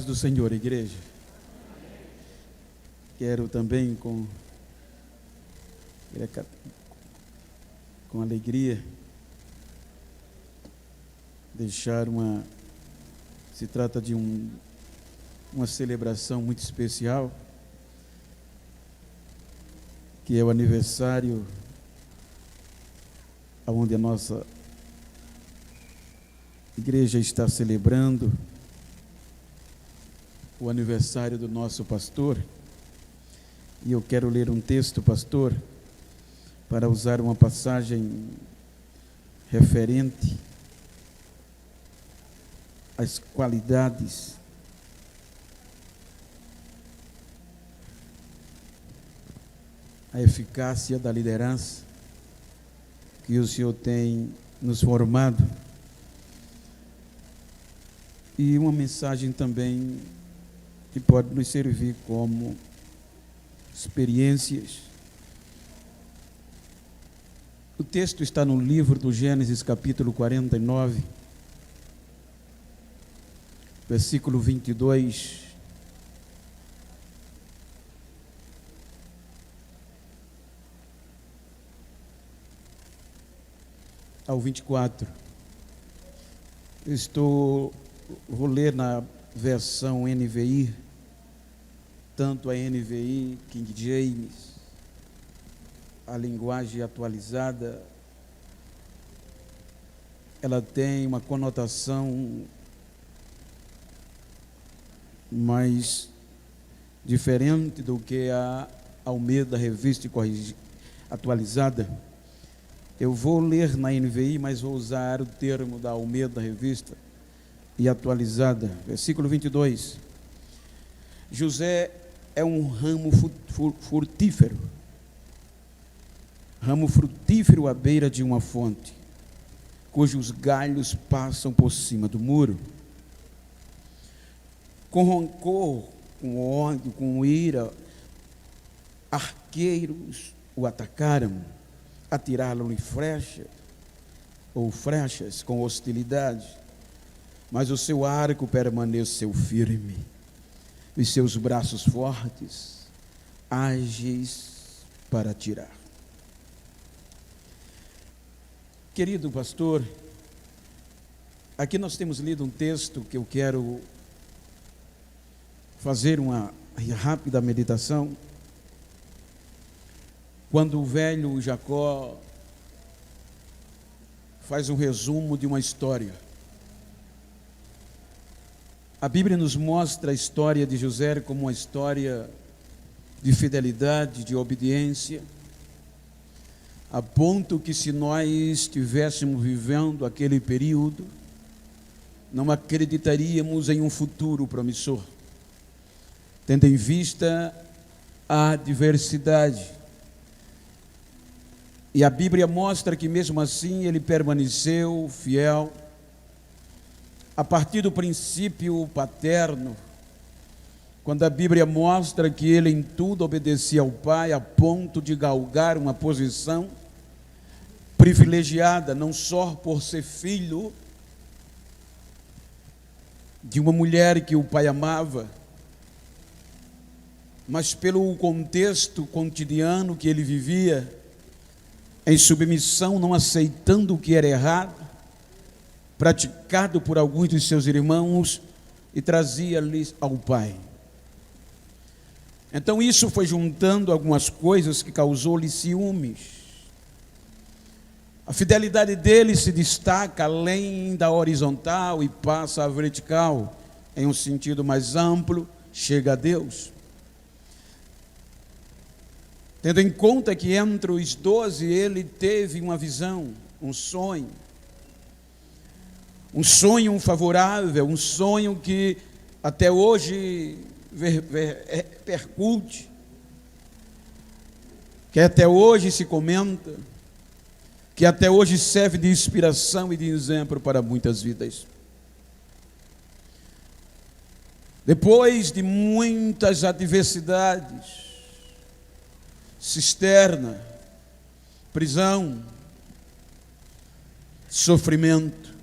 paz do Senhor, igreja. Quero também com alegria deixar se trata de uma celebração muito especial, que é o aniversário onde a nossa igreja está celebrando o aniversário do nosso pastor. E eu quero ler um texto, pastor, para usar uma passagem referente às qualidades a eficácia da liderança que o Senhor tem nos formado, e uma mensagem também que pode nos servir como experiências. O texto está no livro do Gênesis, capítulo 49, versículo 22. Ao 24. Vou ler na versão NVI, tanto a NVI, King James, a linguagem atualizada, ela tem uma conotação mais diferente do que a Almeida Revista e Atualizada. Eu vou ler na NVI, mas vou usar o termo da Almeida Revista e Atualizada. Versículo 22. José é um ramo frutífero à beira de uma fonte, cujos galhos passam por cima do muro. Com rancor, com ódio, com ira, arqueiros o atacaram, atiraram-lhe flechas com hostilidade, mas o seu arco permaneceu firme, e seus braços fortes, ágeis para atirar. Querido pastor, aqui nós temos lido um texto que eu quero fazer uma rápida meditação. Quando o velho Jacó faz um resumo de uma história, a Bíblia nos mostra a história de José como uma história de fidelidade, de obediência, a ponto que, se nós estivéssemos vivendo aquele período, não acreditaríamos em um futuro promissor, tendo em vista a adversidade. E a Bíblia mostra que, mesmo assim, ele permaneceu fiel a partir do princípio paterno, quando a Bíblia mostra que ele em tudo obedecia ao pai, a ponto de galgar uma posição privilegiada, não só por ser filho de uma mulher que o pai amava, mas pelo contexto cotidiano que ele vivia, em submissão, não aceitando o que era errado, praticado por alguns de seus irmãos, e trazia-lhes ao pai. Então isso foi juntando algumas coisas que causou-lhe ciúmes. A fidelidade dele se destaca além da horizontal e passa à vertical, em um sentido mais amplo, chega a Deus. Tendo em conta que entre os 12 ele teve uma visão, um sonho favorável, um sonho que até hoje repercute, que até hoje se comenta, que até hoje serve de inspiração e de exemplo para muitas vidas. Depois de muitas adversidades, cisterna, prisão, sofrimento,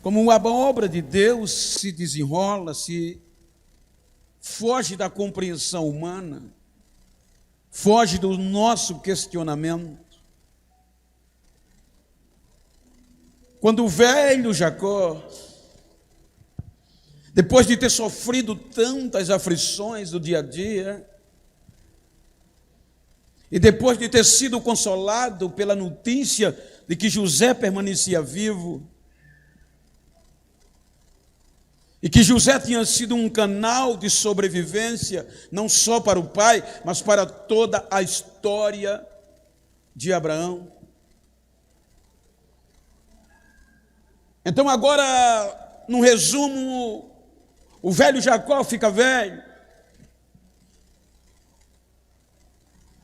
Como a obra de Deus se desenrola, se foge da compreensão humana, foge do nosso questionamento. Quando o velho Jacó, depois de ter sofrido tantas aflições do dia a dia, e depois de ter sido consolado pela notícia de que José permanecia vivo, e que José tinha sido um canal de sobrevivência, não só para o pai, mas para toda a história de Abraão. Então agora, num resumo, o velho Jacó fica velho.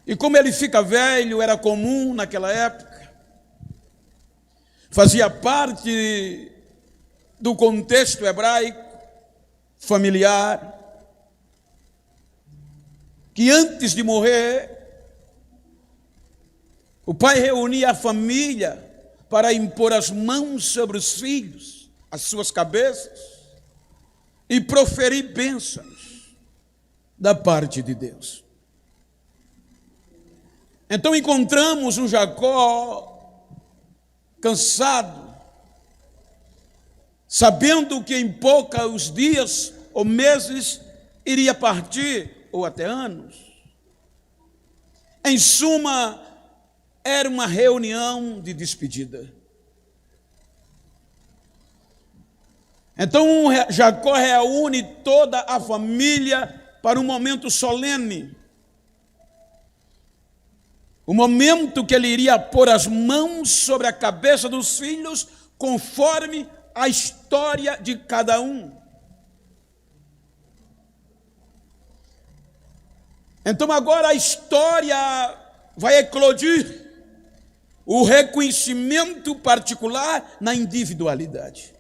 E como ele fica velho, era comum naquela época, fazia parte do contexto hebraico, familiar, que antes de morrer, o pai reunia a família para impor as mãos sobre os filhos, as suas cabeças, e proferir bênçãos da parte de Deus. Então encontramos um Jacó cansado, sabendo que em poucos dias ou meses iria partir, ou até anos. Em suma, era uma reunião de despedida. Então Jacó reúne toda a família para um momento solene. O momento que ele iria pôr as mãos sobre a cabeça dos filhos, conforme a história de cada um. Então agora a história vai eclodir o reconhecimento particular na individualidade.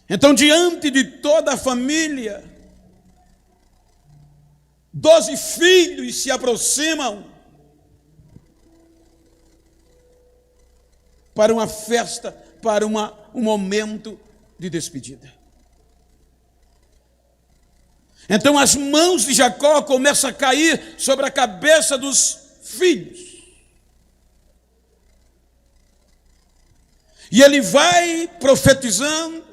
Então, diante de toda a família, 12 filhos se aproximam para uma festa, para um momento de despedida. Então as mãos de Jacó começam a cair sobre a cabeça dos filhos. E ele vai profetizando,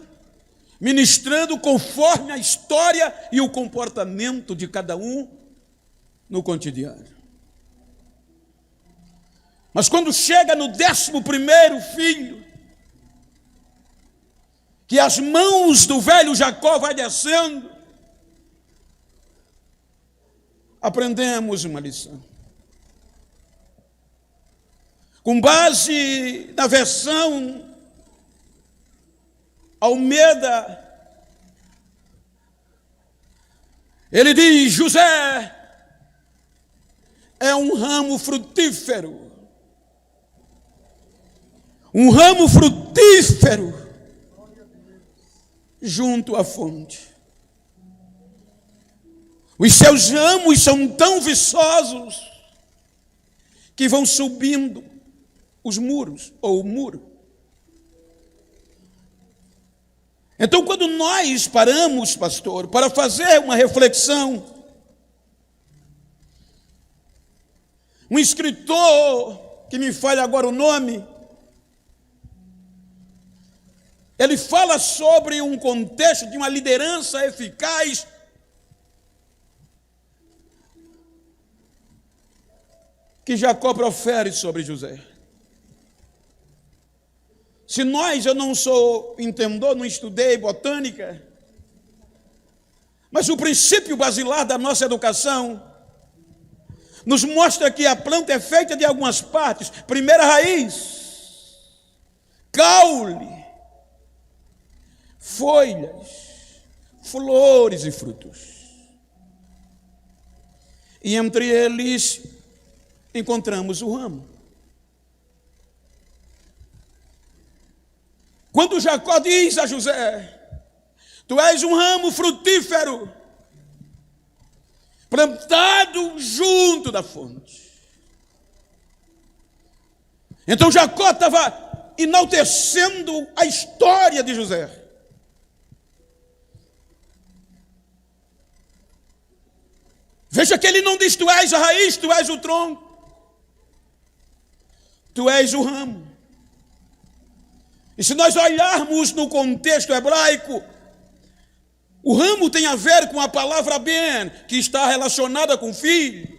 ministrando conforme a história e o comportamento de cada um no cotidiano. Mas quando chega no 11º filho, que as mãos do velho Jacó vai descendo, aprendemos uma lição. Com base na versão Almeida, ele diz: José é um ramo frutífero. Um ramo frutífero junto à fonte. Os seus ramos são tão viçosos que vão subindo os muros, ou o muro. Então, quando nós paramos, pastor, para fazer uma reflexão, um escritor, que me falha agora o nome, ele fala sobre um contexto de uma liderança eficaz, que Jacó profere sobre José. Se eu não sou entendedor, não estudei botânica, mas o princípio basilar da nossa educação nos mostra que a planta é feita de algumas partes. Primeira raiz, caule, folhas, flores e frutos. E entre eles encontramos o ramo. Quando Jacó diz a José: tu és um ramo frutífero, plantado junto da fonte. Então Jacó estava enaltecendo a história de José. Veja que ele não diz: tu és a raiz, tu és o tronco, tu és o ramo. E se nós olharmos no contexto hebraico, o ramo tem a ver com a palavra ben, que está relacionada com filho.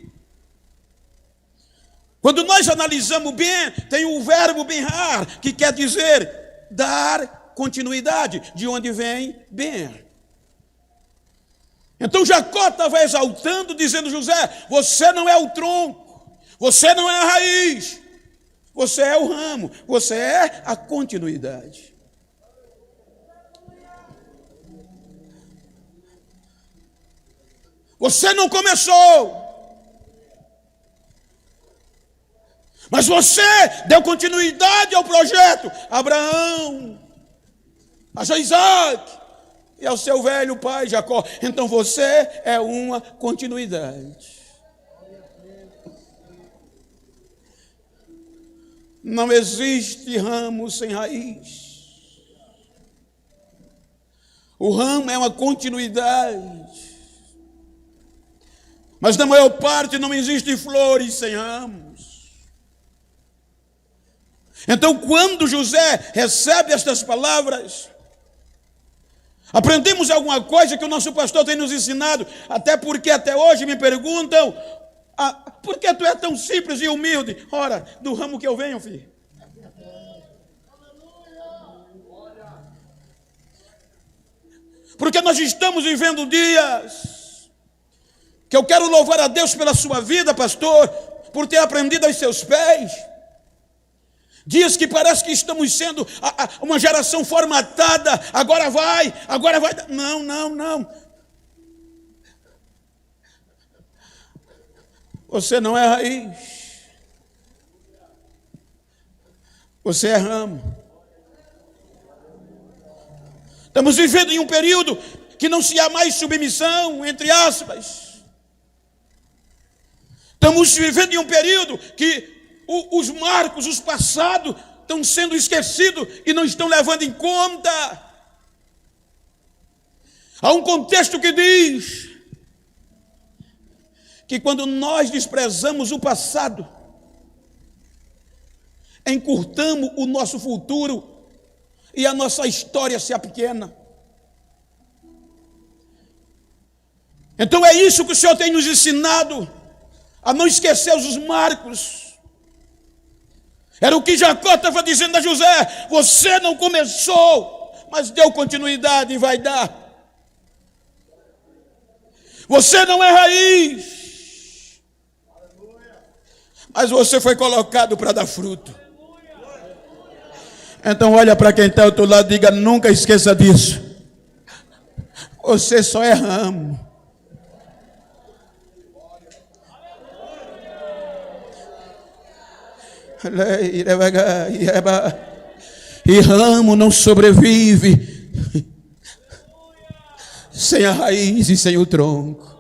Quando nós analisamos ben, tem o verbo benhar, que quer dizer dar continuidade, de onde vem ben. Então Jacó estava exaltando, dizendo: José, você não é o tronco, você não é a raiz, você é o ramo, você é a continuidade. Você não começou, mas você deu continuidade ao projeto. Abraão, a Isaac e ao seu velho pai Jacó. Então você é uma continuidade. Não existe ramo sem raiz. O ramo é uma continuidade. Mas na maior parte não existe flores sem ramos. Então, quando José recebe estas palavras, aprendemos alguma coisa que o nosso pastor tem nos ensinado, até porque até hoje me perguntam: por que tu é tão simples e humilde? Ora, do ramo que eu venho, filho. Porque nós estamos vivendo dias que eu quero louvar a Deus pela sua vida, pastor, por ter aprendido aos seus pés. Dias que parece que estamos sendo uma geração formatada, agora vai. Não. Você não é raiz. Você é ramo. Estamos vivendo em um período que não se há mais submissão, entre aspas. Estamos vivendo em um período que os marcos, os passados, estão sendo esquecidos e não estão levando em conta. Há um contexto que diz que quando nós desprezamos o passado, encurtamos o nosso futuro e a nossa história se apequena. Então é isso que o Senhor tem nos ensinado, a não esquecer os marcos. Era o que Jacó estava dizendo a José: você não começou, mas deu continuidade e vai dar. Você não é raiz, mas você foi colocado para dar fruto. Então olha para quem está ao outro lado e diga: nunca esqueça disso. Você só é ramo. E ramo não sobrevive sem a raiz e sem o tronco.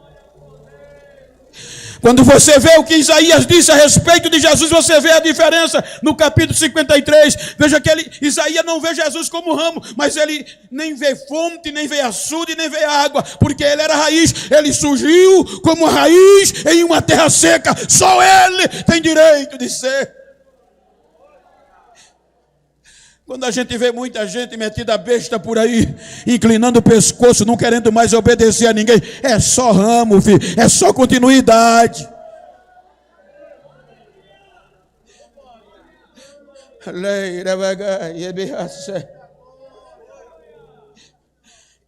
Quando você vê o que Isaías disse a respeito de Jesus, você vê a diferença no capítulo 53. Veja que Isaías não vê Jesus como ramo, mas ele nem vê fonte, nem vê açude, nem vê água, porque ele era raiz. Ele surgiu como raiz em uma terra seca. Só ele tem direito de ser. Quando a gente vê muita gente metida besta por aí, inclinando o pescoço, não querendo mais obedecer a ninguém, é só ramo, filho, é só continuidade.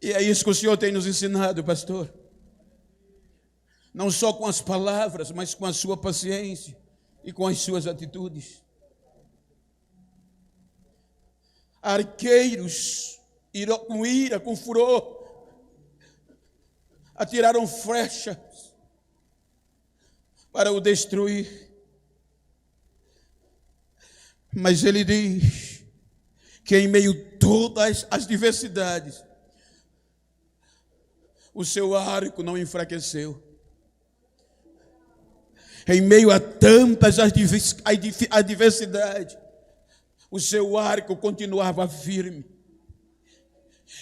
E é isso que o Senhor tem nos ensinado, pastor. Não só com as palavras, mas com a sua paciência e com as suas atitudes. Arqueiros, com ira, com furor, atiraram flechas para o destruir. Mas ele diz que em meio a todas as diversidades, o seu arco não enfraqueceu. Em meio a tantas adversidades, o seu arco continuava firme.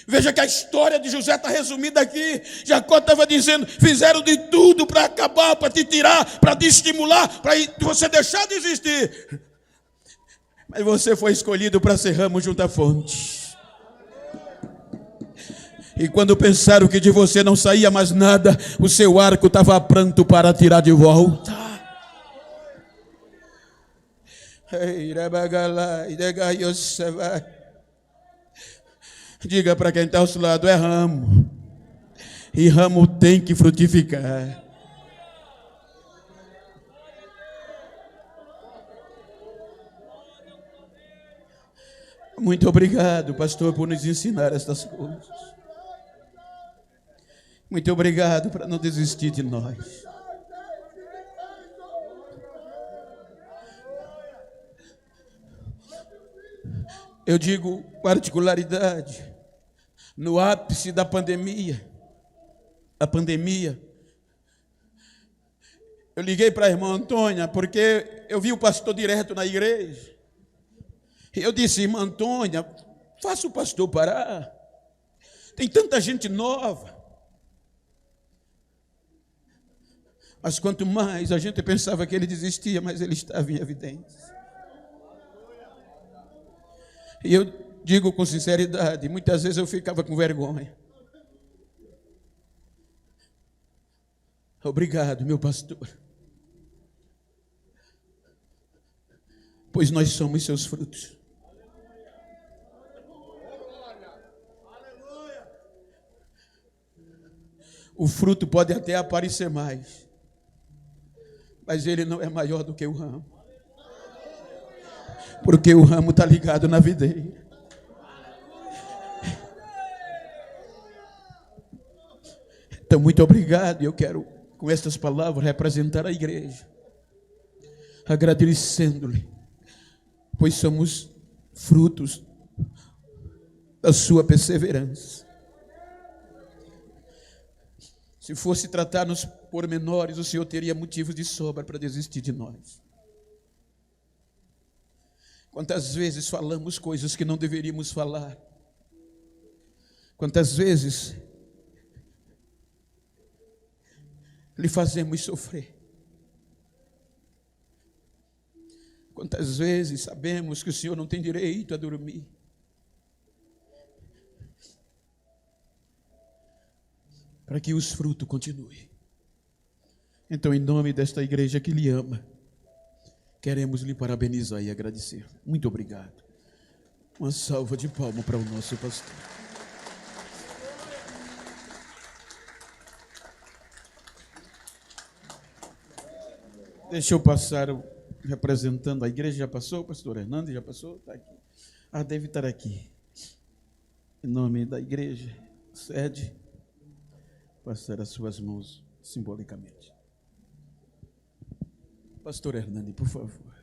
Veja que a história de José está resumida aqui. Jacó estava dizendo: fizeram de tudo para acabar, para te tirar, para te estimular, para você deixar de existir. Mas você foi escolhido para ser ramo junto à fonte. E quando pensaram que de você não saía mais nada, o seu arco estava pronto para tirar de volta. Diga para quem está ao seu lado: é ramo. E ramo tem que frutificar. Muito obrigado, pastor, por nos ensinar estas coisas. Muito obrigado para não desistir de nós. Eu digo particularidade. No ápice da pandemia, eu liguei para a irmã Antônia, porque eu vi o pastor direto na igreja. E eu disse: irmã Antônia, faça o pastor parar. Tem tanta gente nova. Mas quanto mais a gente pensava que ele desistia, mais ele estava em evidência. E eu digo com sinceridade, muitas vezes eu ficava com vergonha. Obrigado, meu pastor. Pois nós somos seus frutos. O fruto pode até aparecer mais, mas ele não é maior do que o ramo. Porque o ramo está ligado na videira. Então, muito obrigado. Eu quero, com estas palavras, representar a igreja, agradecendo-lhe, pois somos frutos da sua perseverança. Se fosse tratar nos pormenores, o Senhor teria motivos de sobra para desistir de nós. Quantas vezes falamos coisas que não deveríamos falar? Quantas vezes lhe fazemos sofrer? Quantas vezes sabemos que o Senhor não tem direito a dormir? Para que os frutos continuem. Então, em nome desta igreja que lhe ama, queremos lhe parabenizar e agradecer. Muito obrigado. Uma salva de palmas para o nosso pastor. Deixa eu passar representando a igreja. Já passou? O pastor Hernando já passou? Está aqui. Deve estar aqui. Em nome da igreja, sede, passar as suas mãos simbolicamente. Pastor Hernani, por favor.